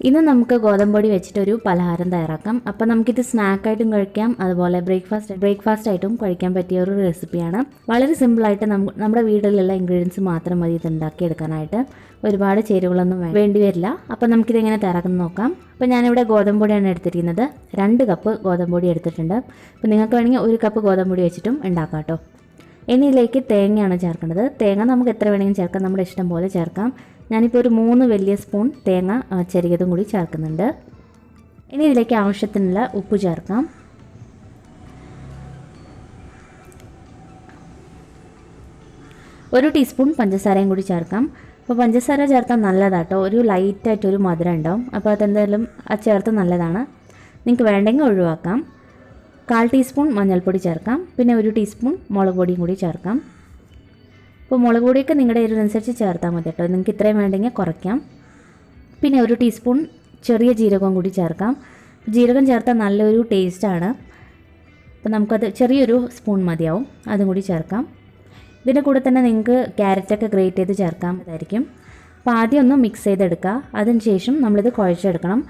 ഇന്ന് നമുക്ക് ഗോതമ്പൊടി വെച്ചിട്ടൊരു പലഹാരം തയ്യാറാക്കാം. അപ്പോൾ നമുക്കിത് സ്നാക്കായിട്ടും കഴിക്കാം, അതുപോലെ ബ്രേക്ക്ഫാസ്റ്റ് ആയിട്ടും കഴിക്കാൻ പറ്റിയ ഒരു റെസിപ്പിയാണ്. വളരെ സിമ്പിളായിട്ട് നമ്മുടെ വീട്ടിലുള്ള ഇൻഗ്രീഡിയൻസ് മാത്രം മതി ഇത് ഉണ്ടാക്കിയെടുക്കാനായിട്ട്. ഒരുപാട് ചേരുവകളൊന്നും വേണ്ടി വരില്ല. അപ്പോൾ നമുക്കിതെങ്ങനെ തയ്യാറാക്കുന്നത് നോക്കാം. അപ്പോൾ ഞാനിവിടെ ഗോതമ്പൊടിയാണ് എടുത്തിരിക്കുന്നത്. 2 കപ്പ് ഗോതമ്പൊടി എടുത്തിട്ടുണ്ട്. അപ്പോൾ നിങ്ങൾക്ക് വേണമെങ്കിൽ 1 കപ്പ് ഗോതമ്പൊടി വെച്ചിട്ടും ഉണ്ടാക്കാം കേട്ടോ. ഇനി ഇതിലേക്ക് തേങ്ങയാണ് ചേർക്കേണ്ടത്. തേങ്ങ നമുക്ക് എത്ര വേണമെങ്കിലും ചേർക്കാം, നമ്മുടെ ഇഷ്ടം പോലെ ചേർക്കാം. ഞാനിപ്പോൾ ഒരു 3 വലിയ സ്പൂൺ തേങ്ങ ചെറിയതും കൂടി ചേർക്കുന്നുണ്ട്. ഇനി ഇതിലേക്ക് ആവശ്യത്തിനുള്ള ഉപ്പ് ചേർക്കാം. ഒരു ടീസ്പൂൺ പഞ്ചസാരയും കൂടി ചേർക്കാം. അപ്പോൾ പഞ്ചസാര ചേർത്താൽ നല്ലതാട്ടോ, ഒരു ലൈറ്റായിട്ടൊരു മധുരം ഉണ്ടാവും. അപ്പോൾ അതെന്തായാലും ചേർത്ത് നല്ലതാണ്. നിങ്ങൾക്ക് വേണ്ടെങ്കിൽ ഒഴിവാക്കാം. 1/4 ടീസ്പൂൺ മഞ്ഞൾപ്പൊടി ചേർക്കാം. പിന്നെ 1 ടീസ്പൂൺ മുളക് പൊടിയും കൂടി ചേർക്കാം. അപ്പോൾ മുളക് പൊടിയൊക്കെ നിങ്ങളുടെ എരിവിനനുസരിച്ച് ചേർത്താൽ മതി കേട്ടോ. നിങ്ങൾക്ക് ഇത്രയും വേണ്ടെങ്കിൽ കുറയ്ക്കാം. പിന്നെ 1 ടീസ്പൂൺ ചെറിയ ജീരകം കൂടി ചേർക്കാം. ജീരകം ചേർത്താൽ നല്ലൊരു ടേസ്റ്റാണ്. അപ്പോൾ നമുക്കത് ചെറിയൊരു സ്പൂൺ മതിയാവും, അതും കൂടി ചേർക്കാം. ഇതിൻ്റെ കൂടെ തന്നെ നിങ്ങൾക്ക് ക്യാരറ്റൊക്കെ ഗ്രേറ്റ് ചെയ്ത് ചേർക്കാം ഇതായിരിക്കും. അപ്പോൾ ആദ്യം ഒന്ന് മിക്സ് ചെയ്തെടുക്കുക. അതിന് ശേഷം നമ്മളിത് കുഴച്ചെടുക്കണം.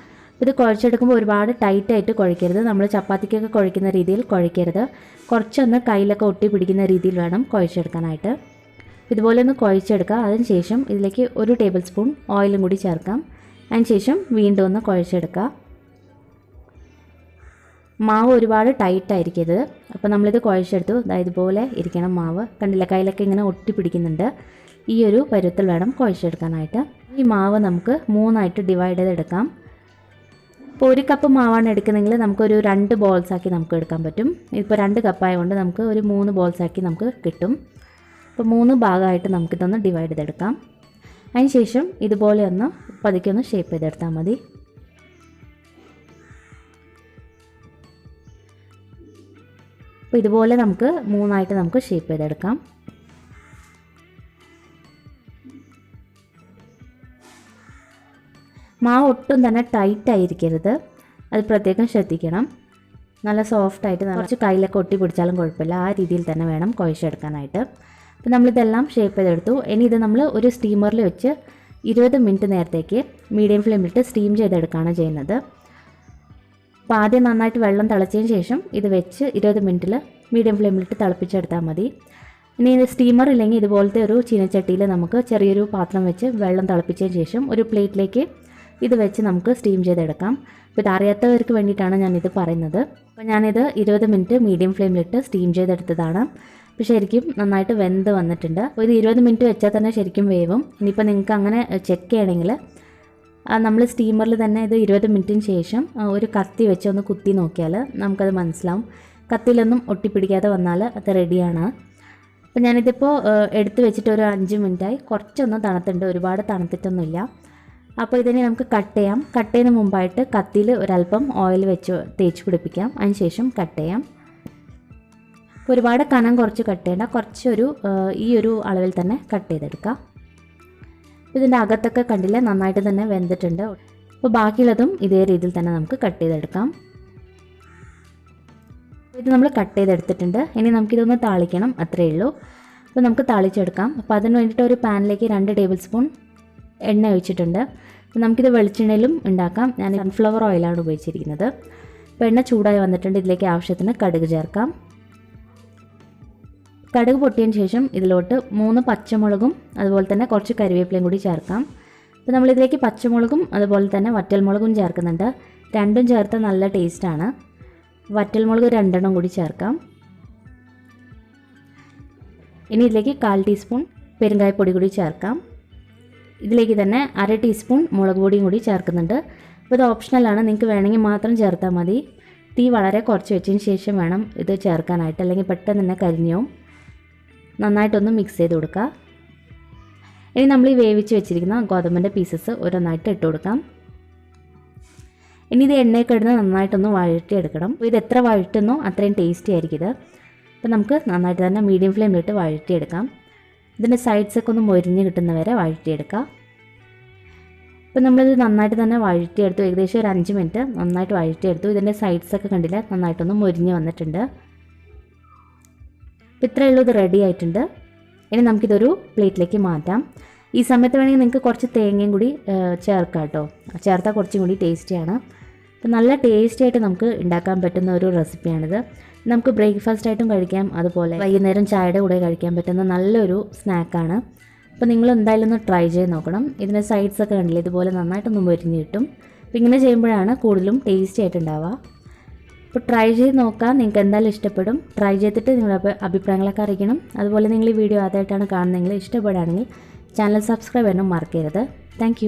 ഇത് കുഴച്ചെടുക്കുമ്പോൾ ഒരുപാട് ടൈറ്റായിട്ട് കുഴയ്ക്കരുത്. നമ്മൾ ചപ്പാത്തിക്കൊക്കെ കുഴയ്ക്കുന്ന രീതിയിൽ കുഴയ്ക്കരുത്. കുറച്ചൊന്ന് കയ്യിലൊക്കെ ഒട്ടി പിടിക്കുന്ന രീതിയിൽ വേണം കുഴച്ചെടുക്കാനായിട്ട്. ഇതുപോലെ ഒന്ന് കുഴച്ചെടുക്കുക. അതിന് ശേഷം ഇതിലേക്ക് 1 ടേബിൾ സ്പൂൺ ഓയിലും കൂടി ചേർക്കാം. അതിന് ശേഷം വീണ്ടും ഒന്ന് കുഴച്ചെടുക്കുക. മാവ് ഒരുപാട് ടൈറ്റായിരിക്കരുത്. അപ്പോൾ നമ്മളിത് കുഴച്ചെടുത്തു. അതായത് ഇതുപോലെ ഇരിക്കണം മാവ്. കണ്ടില്ല, കയ്യിലൊക്കെ ഇങ്ങനെ ഒട്ടി പിടിക്കുന്നുണ്ട്. ഈ ഒരു പരുവത്തിൽ വേണം കുഴച്ചെടുക്കാനായിട്ട്. ഈ മാവ് നമുക്ക് 3ആയിട്ട് ഡിവൈഡ് ചെയ്തെടുക്കാം. ഇപ്പോൾ 1 കപ്പ് മാവാണ് എടുക്കുന്നതെങ്കിൽ നമുക്കൊരു 2 ബോൾസാക്കി നമുക്ക് എടുക്കാൻ പറ്റും. ഇപ്പോൾ 2 കപ്പായതുകൊണ്ട് നമുക്ക് ഒരു 3 ബോൾസാക്കി നമുക്ക് കിട്ടും. അപ്പോൾ 3 ഭാഗമായിട്ട് നമുക്കിതൊന്ന് ഡിവൈഡ് ചെയ്തെടുക്കാം. അതിന് ശേഷം ഇതുപോലെ ഒന്ന് പതുക്കെ ഒന്ന് ഷേപ്പ് ചെയ്തെടുത്താൽ മതി. അപ്പോൾ ഇതുപോലെ നമുക്ക് 3ആയിട്ട് നമുക്ക് ഷേപ്പ് ചെയ്തെടുക്കാം. മാവ് ഒട്ടും തന്നെ ടൈറ്റ് ആയിരിക്കരുത്, അത് പ്രത്യേകം ശ്രദ്ധിക്കണം. നല്ല സോഫ്റ്റായിട്ട് കുറച്ച് കയ്യിലൊക്കെ ഒട്ടി പിടിച്ചാലും കുഴപ്പമില്ല, ആ രീതിയിൽ തന്നെ വേണം കുഴച്ചെടുക്കാനായിട്ട്. അപ്പോൾ നമ്മളിതെല്ലാം ഷേപ്പ് ചെയ്തെടുത്തു. ഇനി ഇത് നമ്മൾ ഒരു സ്റ്റീമറിൽ വെച്ച് 20 മിനിറ്റ് നേരത്തേക്ക് മീഡിയം ഫ്ലെയിമിലിട്ട് സ്റ്റീം ചെയ്തെടുക്കുകയാണ് ചെയ്യുന്നത്. അപ്പോൾ ആദ്യം നന്നായിട്ട് വെള്ളം തിളച്ചതിന് ശേഷം ഇത് വെച്ച് 20 മിനിറ്റിൽ മീഡിയം ഫ്ലെയിമിലിട്ട് തിളപ്പിച്ചെടുത്താൽ മതി. ഇനി ഇത് സ്റ്റീമർ ഇല്ലെങ്കിൽ ഇതുപോലത്തെ ഒരു ചീനച്ചട്ടിയിൽ നമുക്ക് ചെറിയൊരു പാത്രം വെച്ച് വെള്ളം തിളപ്പിച്ചതിന് ശേഷം ഒരു പ്ലേറ്റിലേക്ക് ഇത് വെച്ച് നമുക്ക് സ്റ്റീം ചെയ്തെടുക്കാം. അപ്പോൾ ഇത് അറിയാത്തവർക്ക് വേണ്ടിയിട്ടാണ് ഞാനിത് പറയുന്നത്. അപ്പോൾ ഞാനിത് 20 മിനിറ്റ് മീഡിയം ഫ്ലെയിമിലിട്ട് സ്റ്റീം ചെയ്തെടുത്തതാണ്. അപ്പോൾ ശരിക്കും നന്നായിട്ട് വെന്ത് വന്നിട്ടുണ്ട്. അപ്പോൾ ഇത് 20 മിനിറ്റ് വെച്ചാൽ തന്നെ ശരിക്കും വേവും. ഇനിയിപ്പോൾ നിങ്ങൾക്ക് അങ്ങനെ ചെക്ക് ചെയ്യണമെങ്കിൽ നമ്മൾ സ്റ്റീമറിൽ തന്നെ ഇത് 20 മിനിറ്റിന് ശേഷം ഒരു കത്തി വെച്ച് ഒന്ന് കുത്തി നോക്കിയാൽ നമുക്കത് മനസ്സിലാവും. കത്തിയിലൊന്നും ഒട്ടിപ്പിടിക്കാതെ വന്നാൽ അത് റെഡിയാണ്. അപ്പോൾ ഞാനിതിപ്പോൾ എടുത്ത് വെച്ചിട്ട് ഒരു 5 മിനിറ്റായി. കുറച്ചൊന്ന് തണുത്തുണ്ട്, ഒരുപാട് തണുത്തിട്ടൊന്നുമില്ല. അപ്പോൾ ഇതിനെ നമുക്ക് കട്ട് ചെയ്യാം. കട്ട് ചെയ്യുന്ന മുമ്പായിട്ട് കത്തിയിൽ ഒരല്പം ഓയിൽ വെച്ച് തേച്ച് പിടിപ്പിക്കാം. അതിന് ശേഷം കട്ട് ചെയ്യാം. ഒരുപാട് കനം കുറച്ച് കട്ട് ചെയ്യേണ്ട, കുറച്ചൊരു ഈ ഒരു അളവിൽ തന്നെ കട്ട് ചെയ്തെടുക്കാം. ഇതിൻ്റെ അകത്തൊക്കെ കണ്ടില്ലേ, നന്നായിട്ട് തന്നെ വെന്തിട്ടുണ്ട്. അപ്പോൾ ബാക്കിയുള്ളതും ഇതേ രീതിയിൽ തന്നെ നമുക്ക് കട്ട് ചെയ്തെടുക്കാം. ഇത് നമ്മൾ കട്ട് ചെയ്തെടുത്തിട്ടുണ്ട്. ഇനി നമുക്കിതൊന്ന് താളിക്കണം, അത്രയേ ഉള്ളൂ. അപ്പോൾ നമുക്ക് താളിച്ചെടുക്കാം. അപ്പോൾ അതിന് വേണ്ടിയിട്ട് ഒരു പാനിലേക്ക് 2 ടേബിൾ സ്പൂൺ എണ്ണ ഒഴിച്ചിട്ടുണ്ട്. അപ്പോൾ നമുക്കിത് വെളിച്ചെണ്ണയിലും ഉണ്ടാക്കാം. ഞാൻ സൺഫ്ലവർ ഓയിലാണ് ഉപയോഗിച്ചിരിക്കുന്നത്. അപ്പോൾ എണ്ണ ചൂടായി വന്നിട്ടുണ്ട്. ഇതിലേക്ക് ആവശ്യത്തിന് കടുക് ചേർക്കാം. കടുക് പൊട്ടിയതിന് ശേഷം ഇതിലോട്ട് 3 പച്ചമുളകും അതുപോലെ തന്നെ കുറച്ച് കരിവേപ്പിലയും കൂടി ചേർക്കാം. അപ്പോൾ നമ്മളിതിലേക്ക് പച്ചമുളകും അതുപോലെ തന്നെ വറ്റൽമുളകും ചേർക്കുന്നുണ്ട്. രണ്ടും ചേർത്ത് നല്ല ടേസ്റ്റാണ്. വറ്റൽമുളക് 2 എണ്ണം കൂടി ചേർക്കാം. ഇനി ഇതിലേക്ക് 1/4 ടീസ്പൂൺ പെരുങ്കായപ്പൊടി കൂടി ചേർക്കാം. ഇതിലേക്ക് തന്നെ 1/2 ടീസ്പൂൺ മുളക് പൊടിയും കൂടി ചേർക്കുന്നുണ്ട്. അപ്പോൾ ഇത് ഓപ്ഷണലാണ്, നിങ്ങൾക്ക് വേണമെങ്കിൽ മാത്രം ചേർത്താൽ മതി. തീ വളരെ കുറച്ച് വെച്ചതിന് ശേഷം വേണം ഇത് ചേർക്കാനായിട്ട്, അല്ലെങ്കിൽ പെട്ടെന്ന് തന്നെ കരിഞ്ഞും. നന്നായിട്ടൊന്ന് മിക്സ് ചെയ്ത് കൊടുക്കുക. ഇനി നമ്മൾ ഈ വേവിച്ച് വെച്ചിരിക്കുന്ന ഗോതമ്പിൻ്റെ പീസസ് ഓരോന്നായിട്ട് ഇട്ട് കൊടുക്കാം. ഇനി ഇത് എണ്ണയൊക്കെ ഇടുന്ന നന്നായിട്ടൊന്ന് വഴറ്റിയെടുക്കണം. ഇത് എത്ര വഴറ്റുന്നോ അത്രയും ടേസ്റ്റി ആയിരിക്കും ഇത്. അപ്പോൾ നമുക്ക് നന്നായിട്ട് തന്നെ മീഡിയം ഫ്ലെയിമിലിട്ട് വഴറ്റിയെടുക്കാം. ഇതിൻ്റെ സൈഡ്സൊക്കെ ഒന്ന് മൊരിഞ്ഞ് കിട്ടുന്നവരെ വഴറ്റിയെടുക്കുക. അപ്പോൾ നമ്മളിത് നന്നായിട്ട് തന്നെ വഴറ്റിയെടുത്തു. ഏകദേശം ഒരു 5 മിനിറ്റ് നന്നായിട്ട് വഴറ്റിയെടുത്തു. ഇതിൻ്റെ സൈഡ്സൊക്കെ കണ്ടില്ല, നന്നായിട്ടൊന്ന് മൊരിഞ്ഞ് വന്നിട്ടുണ്ട്. അപ്പോൾ ഇത്രയേ ഉള്ളൂ, ഇത് റെഡി ആയിട്ടുണ്ട്. ഇനി നമുക്കിതൊരു പ്ലേറ്റിലേക്ക് മാറ്റാം. ഈ സമയത്ത് വേണമെങ്കിൽ നിങ്ങൾക്ക് കുറച്ച് തേങ്ങയും കൂടി ചേർക്കാം കേട്ടോ. ചേർത്താൽ കുറച്ചും കൂടി ടേസ്റ്റിയാണ്. അപ്പോൾ നല്ല ടേസ്റ്റിയായിട്ട് നമുക്ക് ഉണ്ടാക്കാൻ പറ്റുന്ന ഒരു റെസിപ്പിയാണിത്. നമുക്ക് ബ്രേക്ക്ഫാസ്റ്റ് ആയിട്ടും കഴിക്കാം, അതുപോലെ വൈകുന്നേരം ചായയുടെ കൂടെ കഴിക്കാൻ പറ്റുന്ന നല്ലൊരു സ്നാക്കാണ്. അപ്പോൾ നിങ്ങൾ എന്തായാലും ഒന്ന് ട്രൈ ചെയ്ത് നോക്കണം. ഇതിൻ്റെ സൈഡ്സൊക്കെ കണ്ടില്ലേ, ഇതുപോലെ നന്നായിട്ടൊന്നും മൊരിഞ്ഞ് കിട്ടും. അപ്പോൾ ഇങ്ങനെ ചെയ്യുമ്പോഴാണ് കൂടുതലും ടേസ്റ്റി ആയിട്ടുണ്ടാവുക. അപ്പോൾ ട്രൈ ചെയ്ത് നോക്കാം, നിങ്ങൾക്ക് എന്തായാലും ഇഷ്ടപ്പെടും. ട്രൈ ചെയ്തിട്ട് നിങ്ങളുടെ അഭിപ്രായങ്ങളൊക്കെ അറിയിക്കണം. അതുപോലെ നിങ്ങൾ ഈ വീഡിയോ ആദ്യമായിട്ടാണ് കാണുന്നതെങ്കിൽ ഇഷ്ടപ്പെടുകയാണെങ്കിൽ ചാനൽ സബ്സ്ക്രൈബ് ചെയ്യാനും മറക്കരുത്. താങ്ക്